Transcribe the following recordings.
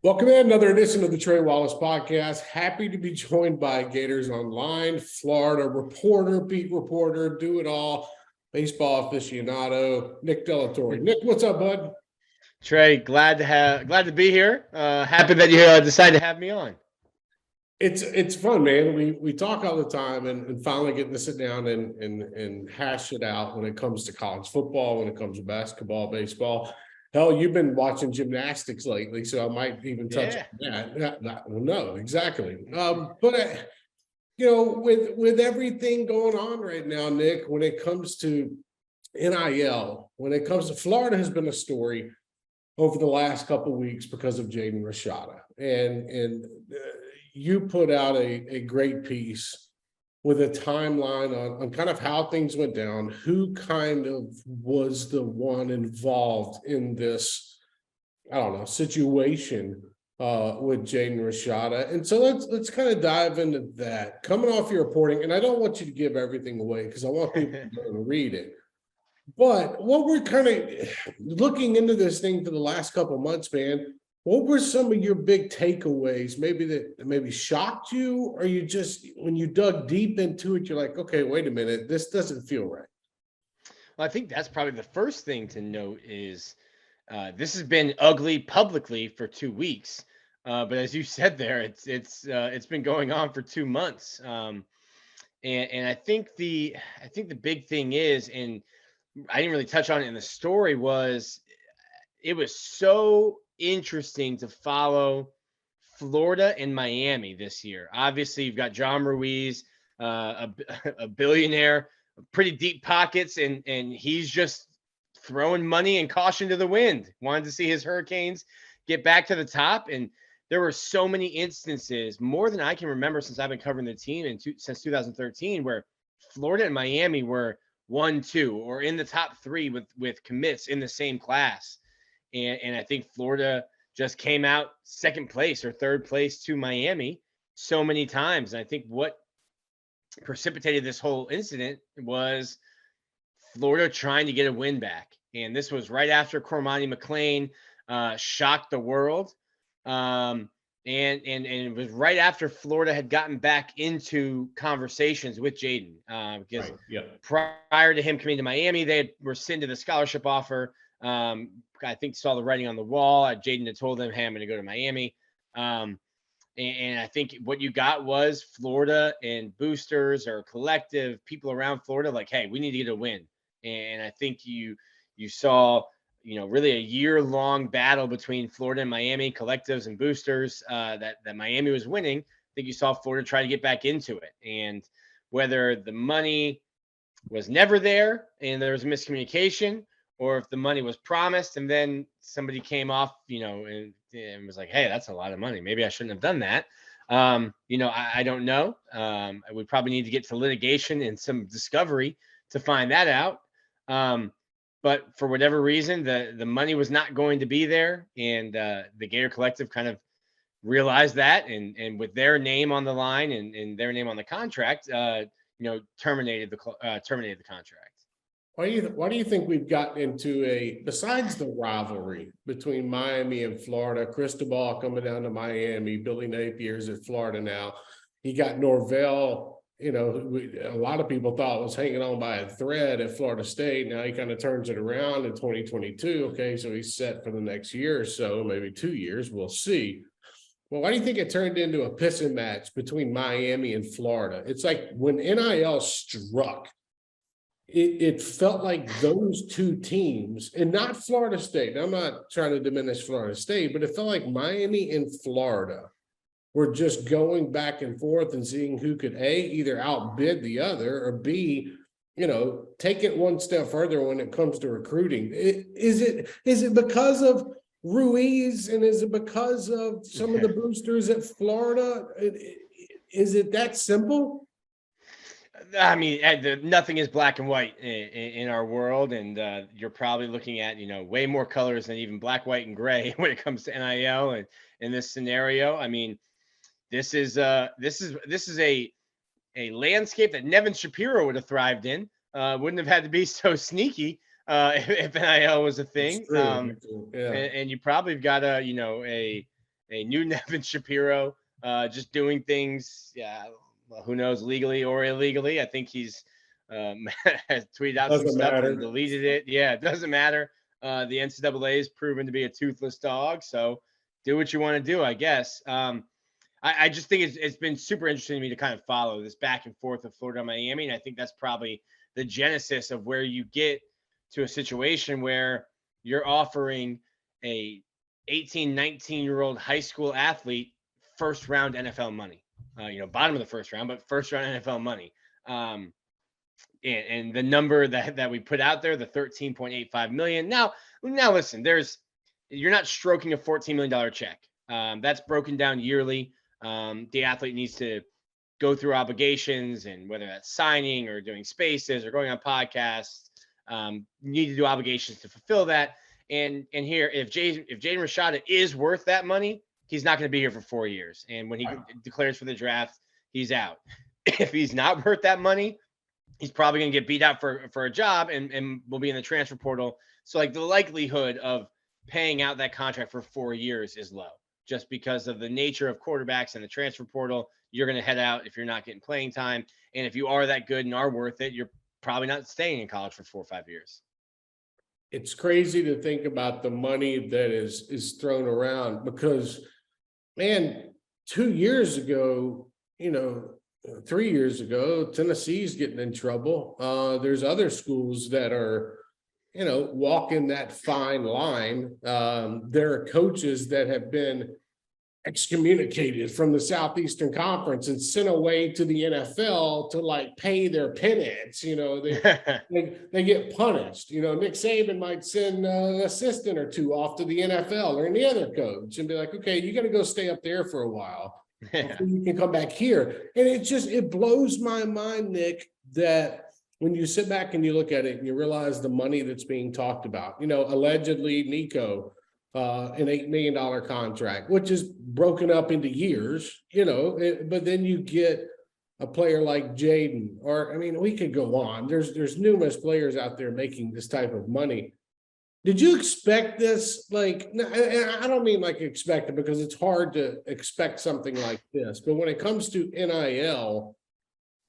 Welcome in another edition of the Trey Wallace Podcast. Happy to be joined by Gators Online, Florida reporter, beat reporter, do it all, baseball aficionado, Nick Torre. Nick, what's up, bud? Trey, glad to be here. Happy that you decided to have me on. It's fun, man. We talk all the time and finally getting to sit down and hash it out when it comes to college football, when it comes to basketball, baseball. Hell, you've been watching gymnastics lately, so I might even touch on that. No, exactly. But with everything going on right now, Nick, when it comes to NIL, when it comes to Florida, has been a story over the last couple of weeks because of Jaden Rashada, and you put out a great piece with a timeline on kind of how things went down, who kind of was the one involved in this, situation with Jaden Rashada. And so let's kind of dive into that. Coming off your reporting, and I don't want you to give everything away because I want people to go and read it. But what we're kind of looking into this thing for the last couple of months, man, what were some of your big takeaways, maybe shocked you, or you just, when you dug deep into it, you're like, okay, wait a minute, this doesn't feel right? Well, I think that's probably the first thing to note is this has been ugly publicly for 2 weeks, but as you said there, it's been going on for 2 months, and I think the big thing is, and I didn't really touch on it in the story, was it was so interesting to follow Florida and Miami this year. Obviously, you've got John Ruiz, a billionaire, pretty deep pockets, and he's just throwing money and caution to the wind. Wanted to see his Hurricanes get back to the top, and there were so many instances, more than I can remember since I've been covering the team since 2013, where Florida and Miami were 1-2 or in the top 3 with commits in the same class. And I think Florida just came out second place or third place to Miami so many times. And I think what precipitated this whole incident was Florida trying to get a win back. And this was right after Cormani McClain shocked the world. And it was right after Florida had gotten back into conversations with Jaden. Because prior to him coming to Miami, they were sent to the scholarship offer. I think saw the writing on the wall. Jaden had told them, hey, I'm going to go to Miami. And I think what you got was Florida and boosters or collective people around Florida like, hey, we need to get a win. And I think you saw, really a year-long battle between Florida and Miami, collectives and boosters, that Miami was winning. I think you saw Florida try to get back into it. And whether the money was never there and there was miscommunication, or if the money was promised and then somebody came off, and was like, hey, that's a lot of money. Maybe I shouldn't have done that. I don't know. We probably need to get to litigation and some discovery to find that out. But for whatever reason, the money was not going to be there. And the Gator Collective kind of realized that. And with their name on the line and their name on the contract, terminated the contract. Why do you think we've gotten into besides the rivalry between Miami and Florida, Cristobal coming down to Miami, Billy Napier's at Florida now. You got Norvell, a lot of people thought was hanging on by a thread at Florida State. Now he kind of turns it around in 2022. Okay, so he's set for the next year or so, maybe 2 years. We'll see. Well, why do you think it turned into a pissing match between Miami and Florida? It's like when NIL struck, it felt like those two teams, and not Florida State. I'm not trying to diminish Florida State, but it felt like Miami and Florida were just going back and forth and seeing who could either outbid the other, or B, take it one step further when it comes to recruiting. Is it because of Ruiz, and is it because of some of the boosters at Florida? Is it that simple? I mean, nothing is black and white in our world, and you're probably looking at way more colors than even black, white, and gray when it comes to NIL and in this scenario. I mean, this is a landscape that Nevin Shapiro would have thrived in. Wouldn't have had to be so sneaky if NIL was a thing. And you probably got a a new Nevin Shapiro, just doing things. Yeah, well, who knows, legally or illegally. I think he's has tweeted out some Doesn't stuff and matter. deleted it. Yeah, it doesn't matter. The NCAA is proven to be a toothless dog, so do what you want to do, I guess. I just think it's been super interesting to me to kind of follow this back and forth of Florida and Miami, and I think that's probably the genesis of where you get to a situation where you're offering a 18, 19-year-old high school athlete first round NFL money. Bottom of the first round, but first round NFL money. And the number that we put out there, the 13.85 million. Now listen, you're not stroking a $14 million check. That's broken down yearly. The athlete needs to go through obligations, and whether that's signing or doing spaces or going on podcasts, need to do obligations to fulfill that. And here, if Jaden Rashada is worth that money, he's not going to be here for 4 years. And when he declares for the draft, he's out. If he's not worth that money, he's probably going to get beat out for a job and will be in the transfer portal. So like the likelihood of paying out that contract for 4 years is low, just because of the nature of quarterbacks and the transfer portal. You're going to head out if you're not getting playing time. And if you are that good and are worth it, you're probably not staying in college for 4 or 5 years. It's crazy to think about the money that is thrown around because, man, 2 years ago, 3 years ago, Tennessee's getting in trouble. There's other schools that are, walking that fine line. There are coaches that have been excommunicated from the Southeastern Conference and sent away to the NFL to pay their penance. They get punished. Nick Saban might send an assistant or two off to the NFL or any other coach and be like, okay, you got to go stay up there for a while. Before you can come back here. And it blows my mind, Nick, that when you sit back and you look at it and you realize the money that's being talked about, allegedly Nico, an $8 million contract, which is broken up into years, but then you get a player like Jaden, we could go on. There's numerous players out there making this type of money. Did you expect this? I don't mean expect it, because it's hard to expect something like this. But when it comes to NIL,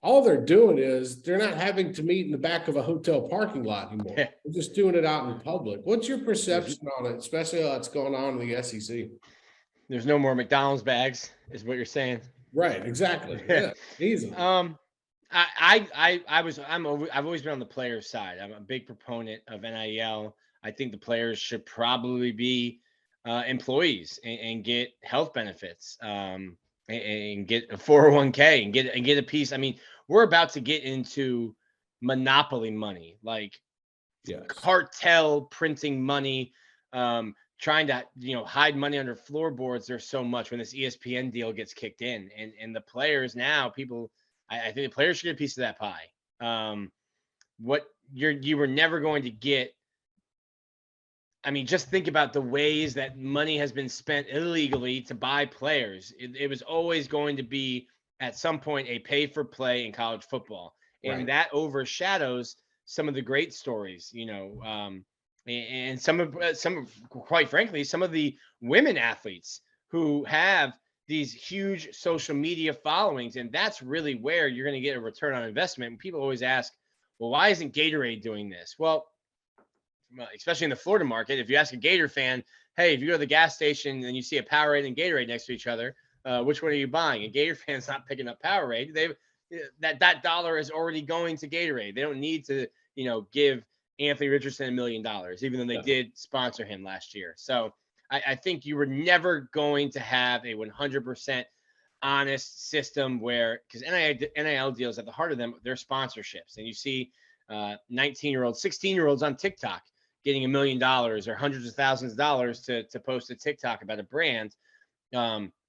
all they're doing is they're not having to meet in the back of a hotel parking lot anymore. They're just doing it out in public. What's your perception on it, especially what's going on in the SEC? There's no more McDonald's bags, is what you're saying. Right, exactly. Yeah, easily. I've always been on the player's side. I'm a big proponent of NIL. I think the players should probably be employees and get health benefits, and get a 401k and get a piece. We're about to get into monopoly money, cartel printing money, trying to hide money under floorboards. There's so much when this ESPN deal gets kicked in, and the players now, I think the players should get a piece of that pie. What you were never going to get. Just think about the ways that money has been spent illegally to buy players. It was always going to be at some point a pay for play in college football. And that overshadows some of the great stories, and some of, quite frankly, some of the women athletes who have these huge social media followings. And that's really where you're going to get a return on investment. And people always ask, well, why isn't Gatorade doing this? Well, especially in the Florida market, if you ask a Gator fan, hey, if you go to the gas station and you see a Powerade and Gatorade next to each other, which one are you buying? A Gator fan's not picking up Powerade. That dollar is already going to Gatorade. They don't need to, give Anthony Richardson $1 million, even though they did sponsor him last year. So I think you were never going to have a 100% honest system because NIL deals, at the heart of them, they're sponsorships. And you see 19-year-olds, 16-year-olds on TikTok getting $1 million or hundreds of thousands of dollars to post a TikTok about a brand.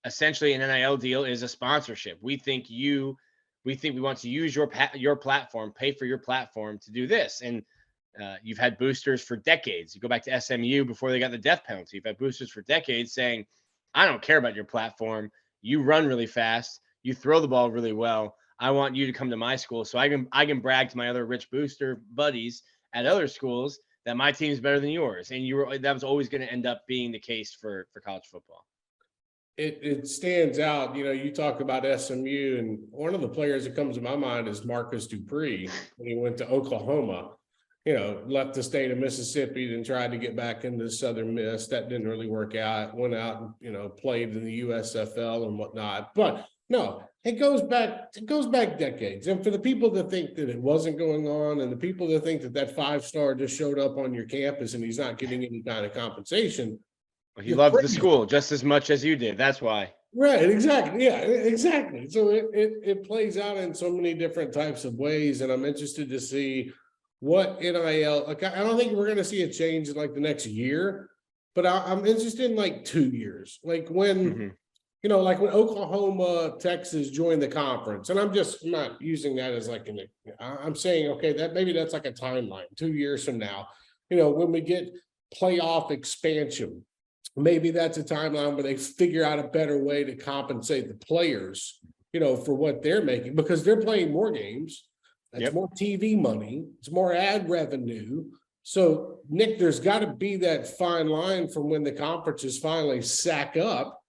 Essentially, an NIL deal is a sponsorship. We think we want to use your platform, pay for your platform to do this. And you've had boosters for decades. You go back to SMU before they got the death penalty. You've had boosters for decades saying, I don't care about your platform. You run really fast. You throw the ball really well. I want you to come to my school so I can brag to my other rich booster buddies at other schools that my team is better than yours. And that was always going to end up being the case for college football. it stands out. You talk about SMU, and one of the players that comes to my mind is Marcus Dupree when he went to Oklahoma. Left the state of Mississippi and tried to get back into the Southern Miss. That didn't really work out. Went out and, played in the USFL and whatnot. But no, it goes back decades. And for the people that think that it wasn't going on, and the people that think that 5-star just showed up on your campus and he's not getting any kind of compensation. Well, he loved the school just as much as you did. That's why. Right, exactly. Yeah, exactly. So it plays out in so many different types of ways. And I'm interested to see what NIL, like, I don't think we're going to see a change in like the next year, but I'm interested in like 2 years, like when, like when Oklahoma, Texas joined the conference. And I'm not using that as like I'm saying, okay, that's like a timeline 2 years from now, when we get playoff expansion, maybe that's a timeline where they figure out a better way to compensate the players, for what they're making, because they're playing more games. That's more TV money. It's more ad revenue. So, Nick, there's got to be that fine line from when the conferences finally sack up,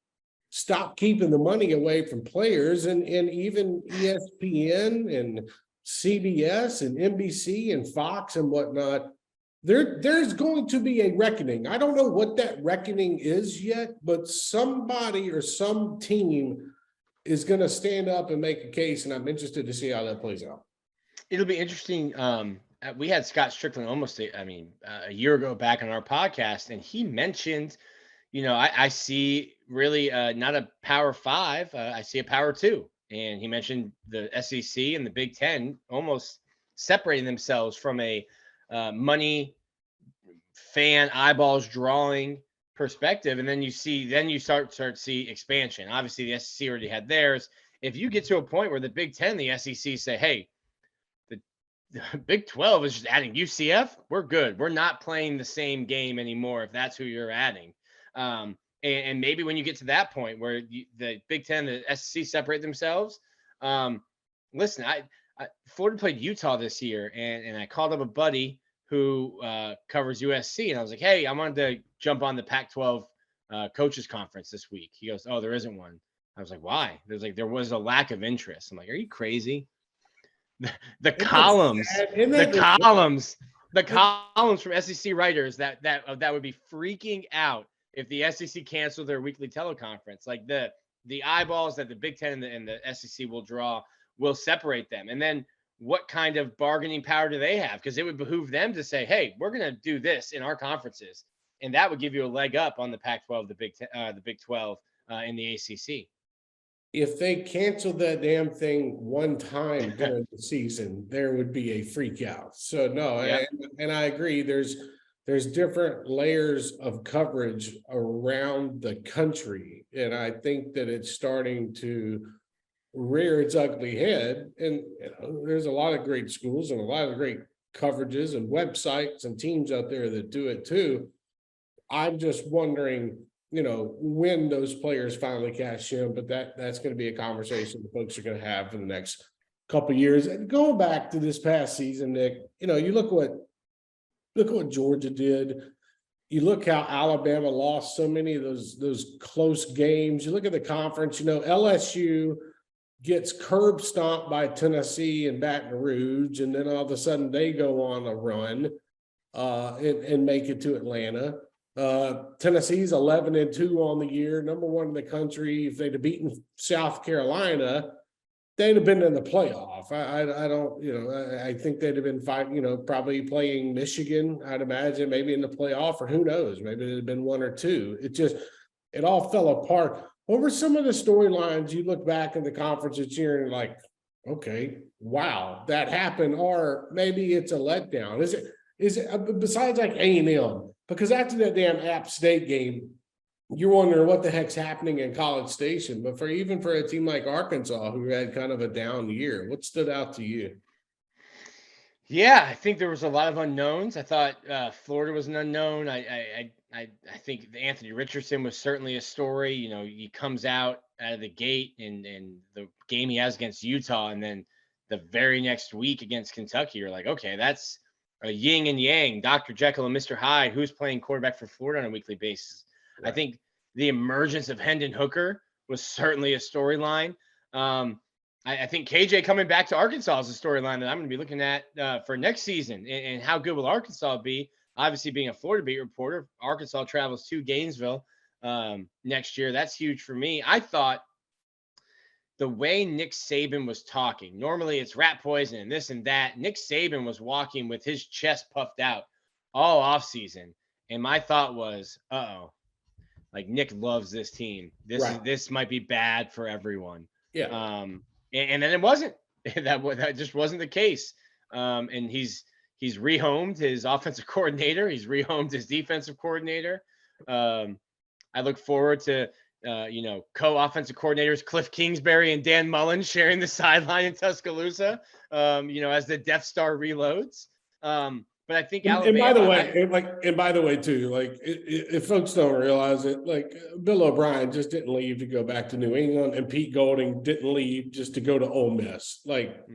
stop keeping the money away from players, and even ESPN and CBS and NBC and Fox and whatnot. There's going to be a reckoning. I don't know what that reckoning is yet, but somebody or some team is going to stand up and make a case, and I'm interested to see how that plays out. It'll be interesting. We had Scott Strickland almost a year ago back on our podcast, and he mentioned, I see really not a Power 5, I see a Power 2. And he mentioned the SEC and the Big Ten almost separating themselves from a money, fan, eyeballs drawing perspective. And then you start to see expansion. Obviously, the SEC already had theirs. If you get to a point where the Big Ten, the SEC say, hey, the Big 12 is just adding UCF, we're good. We're not playing the same game anymore if that's who you're adding. And maybe when you get to that point where the Big Ten, the SEC separate themselves, listen, Florida played Utah this year, and I called up a buddy who covers USC, and I was like, hey, I wanted to jump on the Pac-12 coaches conference this week. He goes, oh, there isn't one. I was like, why? There was a lack of interest. I'm like, are you crazy? The columns from SEC writers that would be freaking out if the SEC canceled their weekly teleconference. Like the eyeballs that the Big Ten and the SEC will draw will separate them. And then what kind of bargaining power do they have? Because it would behoove them to say, hey, we're going to do this in our conferences. And that would give you a leg up on the Pac-12, the Big 12, and the ACC. If they canceled that damn thing one time during the season, there would be a freak out. So no, and I agree. There's different layers of coverage around the country, and I think that it's starting to rear its ugly head. And there's a lot of great schools and a lot of great coverages and websites and teams out there that do it too. I'm just wondering, when those players finally cash in, but that's going to be a conversation the folks are going to have for the next couple of years. And going back to this past season, Nick, you look what Georgia did. You look how Alabama lost so many of those close games. You look at the conference, LSU gets curb stomped by Tennessee and Baton Rouge, and then all of a sudden they go on a run and make it to Atlanta. Tennessee's 11-2 on the year, number 1 in the country. If they'd have beaten South Carolina, they'd have been in the playoff. I don't, I think they'd have been fighting, probably playing Michigan, I'd imagine, maybe in the playoff, or who knows, maybe it'd have been 1 or 2. It all fell apart. What were some of the storylines you look back in the conference this year and like, okay, wow, that happened, or maybe it's a letdown? Is it besides like A&M? Because after that damn App State game, you're wondering what the heck's happening in College Station. But for a team like Arkansas, who had kind of a down year, what stood out to you? Yeah, I think there was a lot of unknowns. I thought Florida was an unknown. I think Anthony Richardson was certainly a story. He comes out of the gate in the game he has against Utah, and then the very next week against Kentucky, you're like, okay, that's a yin and yang, Dr. Jekyll and Mr. Hyde, who's playing quarterback for Florida on a weekly basis. Right. I think The emergence of Hendon Hooker was certainly a storyline. I think KJ coming back to Arkansas is a storyline that I'm going to be looking at for next season. And how good will Arkansas be? Obviously, being a Florida beat reporter, Arkansas travels to Gainesville next year. That's huge for me. I thought the way Nick Saban was talking, normally it's rat poison and this and that. Nick Saban was walking with his chest puffed out all offseason. And my thought was, like Nick loves this team. This might be bad for everyone. Yeah. And then it wasn't. that just wasn't the case. And he's rehomed his offensive coordinator. He's rehomed his defensive coordinator. I look forward to co-offensive coordinators Cliff Kingsbury and Dan Mullen sharing the sideline in Tuscaloosa. As the Death Star reloads. But I think Alabama. And by the way, too, like if folks don't realize it, like Bill O'Brien just didn't leave to go back to New England, and Pete Golding didn't leave just to go to Ole Miss. Like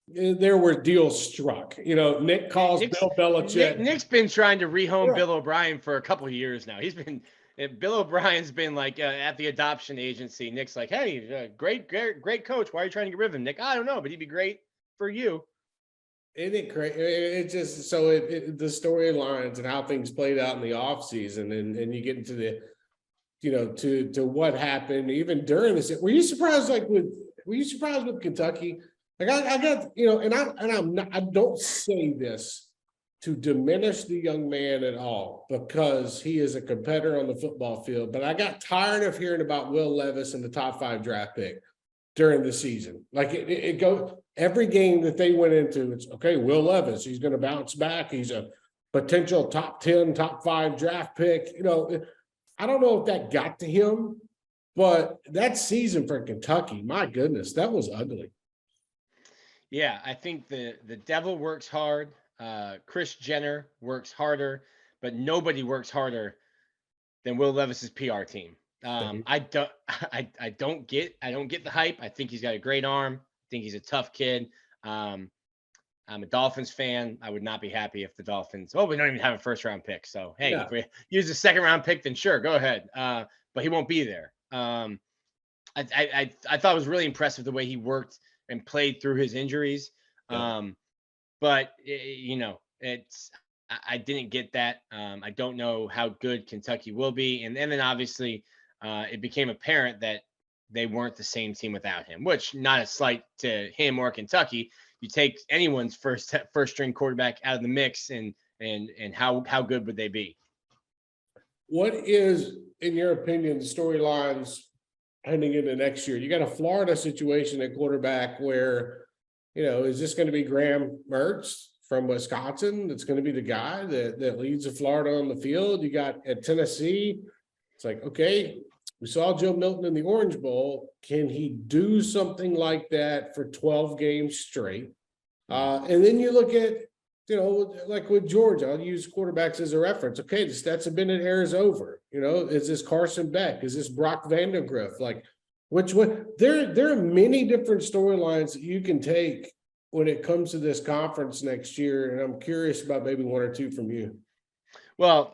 there were deals struck. Nick calls Bill Belichick. Nick's been trying to rehome Bill O'Brien for a couple of years now. Bill O'Brien's been like at the adoption agency. Nick's like, hey, great coach. Why are you trying to get rid of him, Nick? I don't know, but he'd be great for you. Isn't it crazy? It's just so the storylines and how things played out in the offseason, and you get into the, to what happened even during this. Were you surprised with Kentucky? Like I got, I don't say this to diminish the young man at all, because he is a competitor on the football field, but I got tired of hearing about Will Levis and the top 5 draft pick during the season. Like it goes every game that they went into, it's okay, Will Levis, he's going to bounce back. He's a potential top 10, top 5 draft pick. I don't know if that got to him, but that season for Kentucky, my goodness, that was ugly. Yeah, I think the devil works hard. Chris Jenner works harder, but nobody works harder than Will Levis's PR team. I don't get the hype. I think he's got a great arm. I think he's a tough kid. I'm a Dolphins fan. I would not be happy if the Dolphins. Oh, we don't even have a first round pick. So hey, if we use a second round pick, then sure, go ahead. But he won't be there. I thought it was really impressive the way he worked and played through his injuries. But I didn't get that. I don't know how good Kentucky will be, and then obviously. It became apparent that they weren't the same team without him, which not a slight to him or Kentucky. You take anyone's first string quarterback out of the mix, and how good would they be? What is, in your opinion, the storylines heading into next year? You got a Florida situation at quarterback where, is this going to be Graham Mertz from Wisconsin that's going to be the guy that leads the Florida on the field? You got at Tennessee, it's like, okay, we saw Joe Milton in the Orange Bowl. Can he do something like that for 12 games straight? And then you look at, like with Georgia, I'll use quarterbacks as a reference. Okay, the Stetson Bennett era is over. Is this Carson Beck? Is this Brock Vandagriff? Like, which one? There are many different storylines that you can take when it comes to this conference next year. And I'm curious about maybe one or two from you. Well,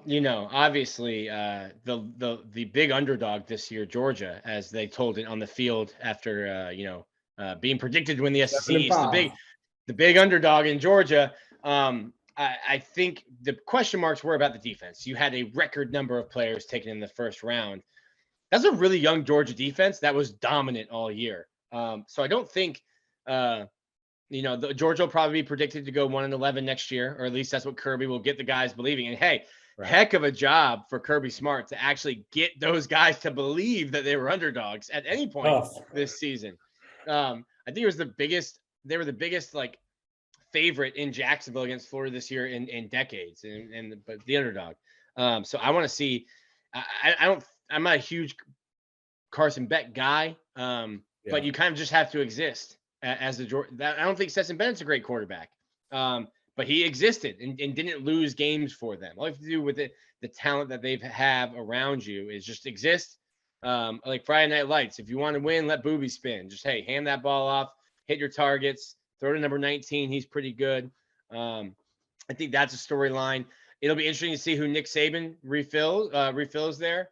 obviously the big underdog this year, Georgia, as they told it on the field after being predicted to win the SEC East, the big underdog in Georgia. I think the question marks were about the defense. You had a record number of players taken in the first round. That's a really young Georgia defense that was dominant all year. So I don't think the Georgia will probably be predicted to go 1-11 next year, or at least that's what Kirby will get the guys believing. And hey, heck of a job for Kirby Smart to actually get those guys to believe that they were underdogs at any point this season. I think it was they were the biggest like favorite in Jacksonville against Florida this year in decades, but the underdog. So I want to see. I'm not a huge Carson Beck guy, but you kind of just have to exist as the. I don't think Stetson Bennett's a great quarterback, but he existed and didn't lose games for them. All you have to do with the talent that they have around you is just exist. Like Friday Night Lights. If you want to win, let Booby spin. Just hand that ball off, hit your targets, throw to number 19. He's pretty good. I think that's a storyline. It'll be interesting to see who Nick Saban refills there.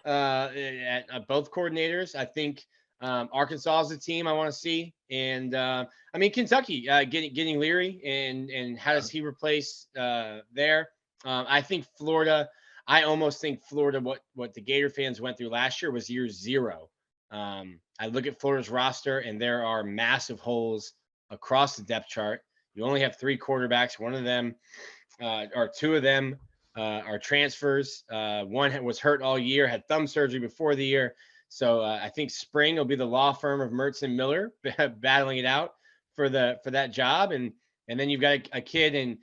at both coordinators. I think Arkansas is a team I want to see, and I mean Kentucky getting Leary, and how does he replace there? I think Florida. I almost think Florida. What the Gator fans went through last year was year zero. I look at Florida's roster, and there are massive holes across the depth chart. You only have 3 quarterbacks. One of them, or 2 of them, are transfers. One was hurt all year, had thumb surgery before the year. So I think spring will be the law firm of Mertz and Miller battling it out for that job, and then you've got a kid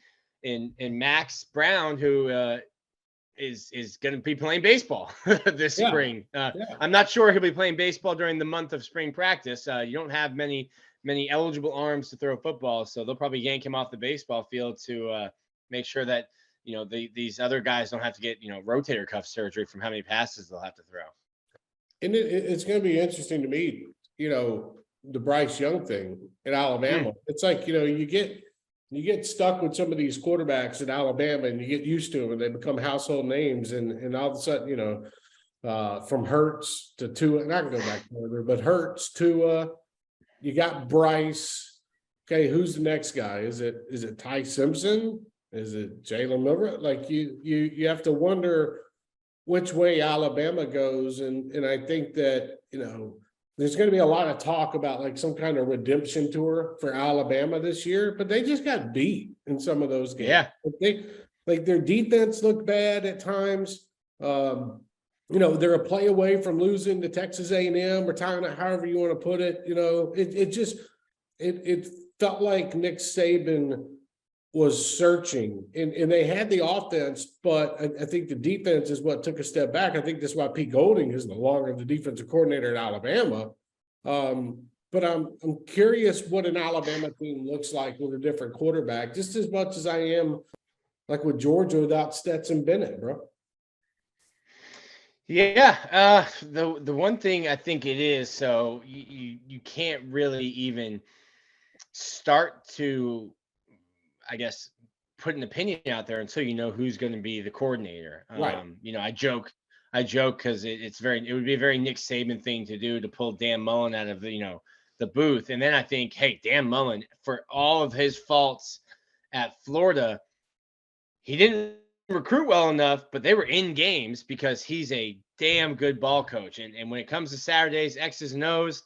in Max Brown who is going to be playing baseball this spring. I'm not sure he'll be playing baseball during the month of spring practice. You don't have many eligible arms to throw football, so they'll probably yank him off the baseball field to make sure that these other guys don't have to get rotator cuff surgery from how many passes they'll have to throw. And it's going to be interesting to me, the Bryce Young thing in Alabama. It's like, you get stuck with some of these quarterbacks in Alabama and you get used to them and they become household names. And all of a sudden, from Hurts to Tua, and I can go back further, but Hurts to you got Bryce. Okay, who's the next guy? Is it Ty Simpson? Is it Jalen Milroe? Like you have to wonder which way Alabama goes. And I think that, there's going to be a lot of talk about like some kind of redemption tour for Alabama this year, but they just got beat in some of those games. Yeah. Like their defense looked bad at times. They're a play away from losing to Texas A&M or however you want to put it. It felt like Nick Saban was searching and they had the offense, but I think the defense is what took a step back. I think that's why Pete Golding is no longer the defensive coordinator at Alabama. But I'm curious what an Alabama team looks like with a different quarterback, just as much as I am like with Georgia without Stetson Bennett, bro. Yeah. The one thing I think it is, so you can't really even start to, I guess, put an opinion out there until you know who's going to be the coordinator. Right. I joke because it would be a very Nick Saban thing to do, to pull Dan Mullen out of the booth. And then I think, hey, Dan Mullen, for all of his faults at Florida, he didn't recruit well enough, but they were in games because he's a damn good ball coach. And when it comes to Saturdays, X's and O's,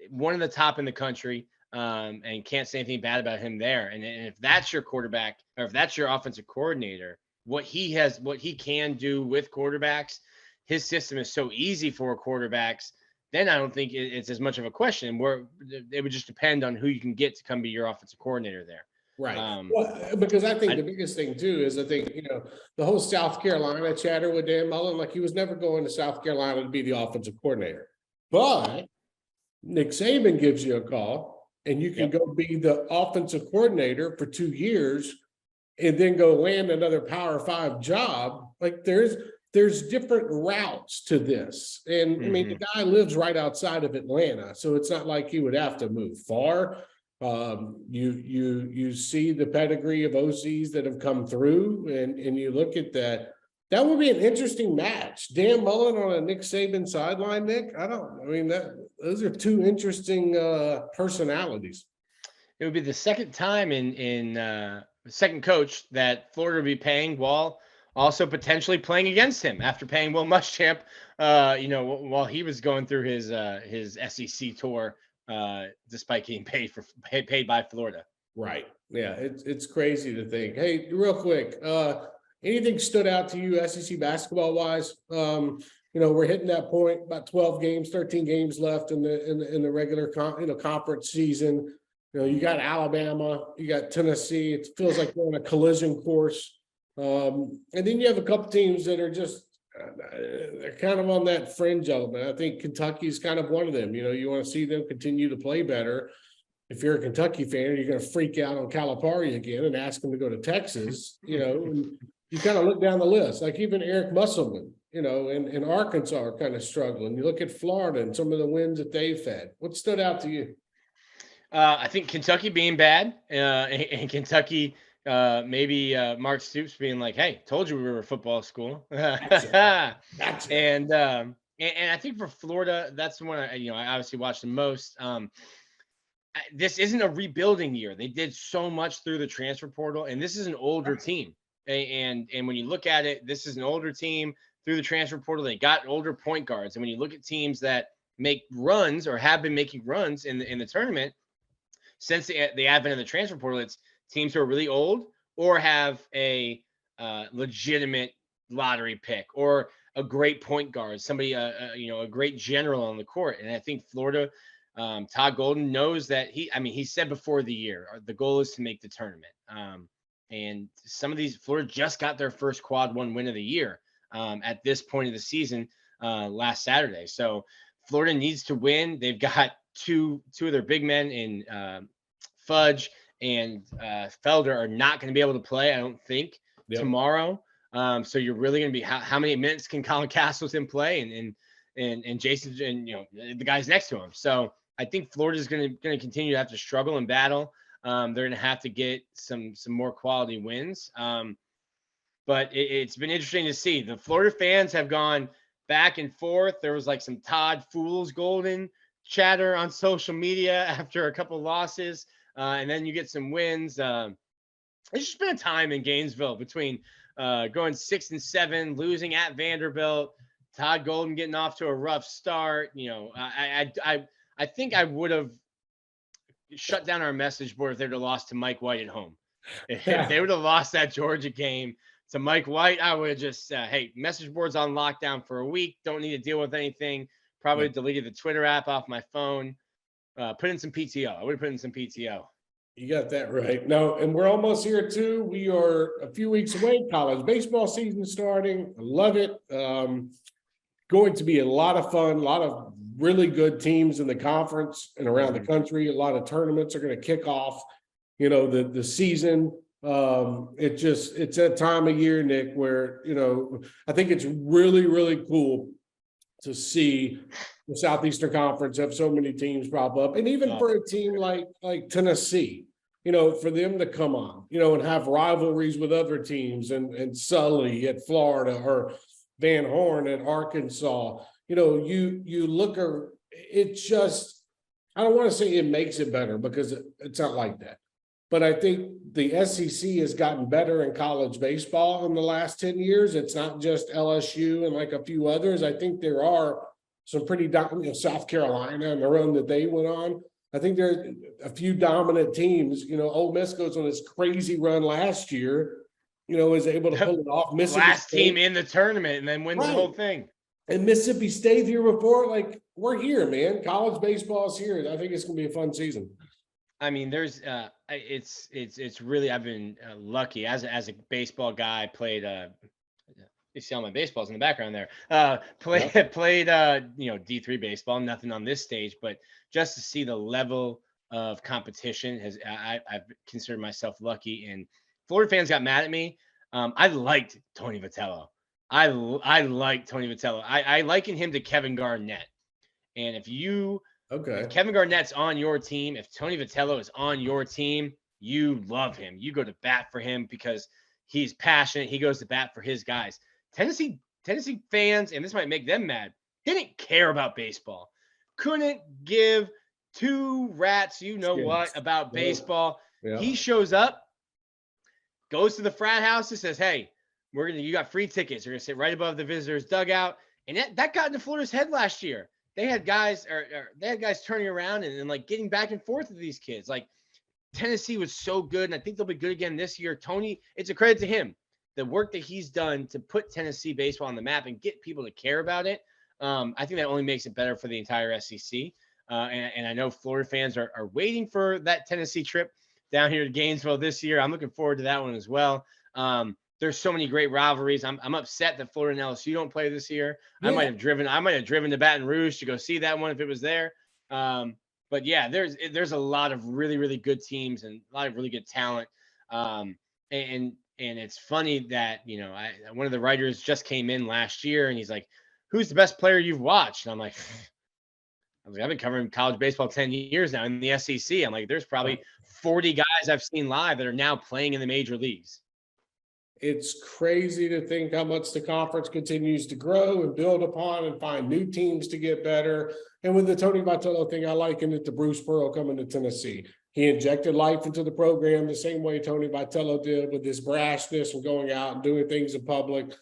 one of the top in the country. And can't say anything bad about him there. And if that's your quarterback, or if that's your offensive coordinator, what he can do with quarterbacks, his system is so easy for quarterbacks, then I don't think it's as much of a question. Where it would just depend on who you can get to come be your offensive coordinator there. Right. Because I think the biggest thing too is I think, the whole South Carolina chatter with Dan Mullen, like he was never going to South Carolina to be the offensive coordinator. But Nick Saban gives you a call and you can go be the offensive coordinator for 2 years and then go land another Power 5 job. Like there's different routes to this. And I mean, the guy lives right outside of Atlanta, so it's not like he would have to move far. You see the pedigree of OCs that have come through and you look at that. That would be an interesting match. Dan Mullen on a Nick Saban sideline, Nick. Those are 2 interesting personalities. It would be the second time in second coach that Florida would be paying while also potentially playing against him after paying Will Muschamp, while he was going through his SEC tour, despite getting paid by Florida. Right. Yeah. It's crazy to think. Hey, real quick, anything stood out to you SEC basketball wise? We're hitting that point, about 12 games, 13 games left in the regular conference season. You got Alabama, you got Tennessee. It feels like we're on a collision course. And then you have a couple teams that are just they're kind of on that fringe element. I think Kentucky's kind of one of them. You want to see them continue to play better. If you're a Kentucky fan, you're going to freak out on Calipari again and ask him to go to Texas. And you kind of look down the list, like even Eric Musselman, and Arkansas are kind of struggling. You look at Florida and some of the wins that they've had. What stood out to you? I think Kentucky being bad, and Kentucky maybe Mark Stoops being like, "Hey, told you we were a football school." Gotcha. Gotcha. And I think for Florida, that's the one I obviously watched the most. This isn't a rebuilding year. They did so much through the transfer portal, and this is an older team. And when you look at it, this is an older team through the transfer portal. They got older point guards, and when you look at teams that make runs or have been making runs in the tournament since the advent of the transfer portal, it's teams who are really old or have a legitimate lottery pick or a great point guard, somebody a great general on the court. And I think Florida, Todd Golden knows that he said before the year, the goal is to make the tournament. And some of these, Florida just got their first quad one win of the year at this point of the season last Saturday. So Florida needs to win. They've got two of their big men in Fudge and Felder are not going to be able to play, I don't think, tomorrow. So you're really going to be how many minutes can Colin Castleton play and Jason and the guys next to him. So I think Florida is going to continue to have to struggle and battle. They're going to have to get some more quality wins. But it's been interesting to see. The Florida fans have gone back and forth. There was like some Todd Fool's Golden chatter on social media after a couple losses. And then you get some wins. It's just been a time in Gainesville between going 6-7, losing at Vanderbilt, Todd Golden getting off to a rough start. I think I would have shut down our message board if they would have lost to Mike White at home. If they would have lost that Georgia game to Mike White, I would have just, hey, message board's on lockdown for a week. Don't need to deal with anything. Probably deleted the Twitter app off my phone. Put in some PTO. I would have put in some PTO. You got that right. No, and we're almost here too. We are a few weeks away. College baseball season starting. I love it. Going to be a lot of fun. A lot of really good teams in the conference and around the country. A lot of tournaments are going to kick off. The season. It's that time of year, Nick, where I think it's really, really cool to see the Southeastern Conference have so many teams pop up, and even for a team like Tennessee, for them to come on, and have rivalries with other teams, and Sully at Florida or Van Horn at Arkansas. You look at it, just, I don't want to say it makes it better because it's not like that. But I think the SEC has gotten better in college baseball in the last 10 years. It's not just LSU and like a few others. I think there are some pretty dominant, South Carolina and the run that they went on. I think there's a few dominant teams. Ole Miss goes on this crazy run last year, is able to pull it off. Mississippi last State, team in the tournament and then wins the whole thing. And Mississippi State the year before, we're here, man. College baseball is here. I think it's going to be a fun season. I mean, there's it's really, I've been lucky as a baseball guy. Played you see all my baseballs in the background there. Played D3 baseball. Nothing on this stage, but just to see the level of competition I've considered myself lucky. And Florida fans got mad at me. I liked Tony Vitello. I like Tony Vitello. I liken him to Kevin Garnett. And if Kevin Garnett's on your team, if Tony Vitello is on your team, you love him. You go to bat for him because he's passionate. He goes to bat for his guys. Tennessee fans, and this might make them mad, didn't care about baseball. Couldn't give two rats, about baseball. Yeah. He shows up, goes to the frat house and says, hey, you got free tickets. You're going to sit right above the visitors' dugout. And that got into Florida's head last year. They had guys turning around and like getting back and forth with these kids. Like Tennessee was so good, and I think they'll be good again this year. Tony, it's a credit to him. The work that he's done to put Tennessee baseball on the map and get people to care about it. I think that only makes it better for the entire SEC. And I know Florida fans are waiting for that Tennessee trip down here to Gainesville this year. I'm looking forward to that one as well. There's so many great rivalries. I'm upset that Florida and LSU don't play this year. Yeah. I might have driven to Baton Rouge to go see that one if it was there. But yeah, there's a lot of really, really good teams and a lot of really good talent. And it's funny that, one of the writers just came in last year and he's like, who's the best player you've watched? And I'm like, I've been covering college baseball 10 years now in the SEC. I'm like, there's probably 40 guys I've seen live that are now playing in the major leagues. It's crazy to think how much the conference continues to grow and build upon and find new teams to get better. And with the Tony Vitello thing, I liken it to Bruce Pearl coming to Tennessee. He injected life into the program the same way Tony Vitello did, with this brashness and going out and doing things in public,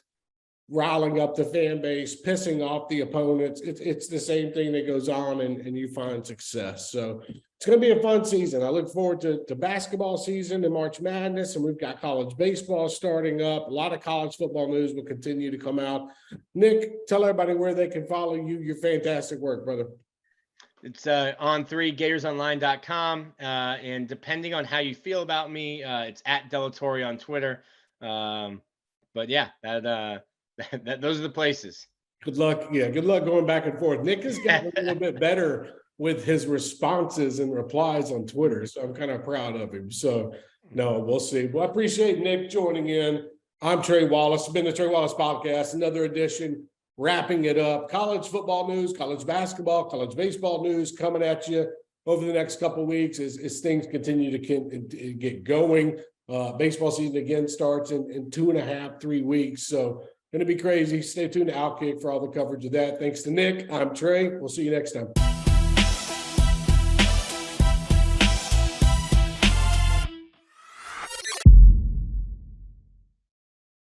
riling up the fan base, pissing off the opponents. It's the same thing that goes on, and you find success. So it's going to be a fun season. I look forward to basketball season and March Madness, and we've got college baseball starting up. A lot of college football news will continue to come out. Nick, tell everybody where they can follow you. Your fantastic work, brother. It's on 3GatorsOnline.com. And depending on how you feel about me, it's at Torre on Twitter. But yeah, those are the places. Good luck. Yeah, good luck going back and forth. Nick has gotten a little bit better with his responses and replies on Twitter, so I'm kind of proud of him. So, no, we'll see. Well, I appreciate Nick joining in. I'm Trey Wallace. It's been the Trey Wallace Podcast, another edition, wrapping it up. College football news, college basketball, college baseball news coming at you over the next couple of weeks as things continue to get going. Baseball season again starts in 2.5, 3 weeks. So, going to be crazy. Stay tuned to OutKick for all the coverage of that. Thanks to Nick. I'm Trey. We'll see you next time.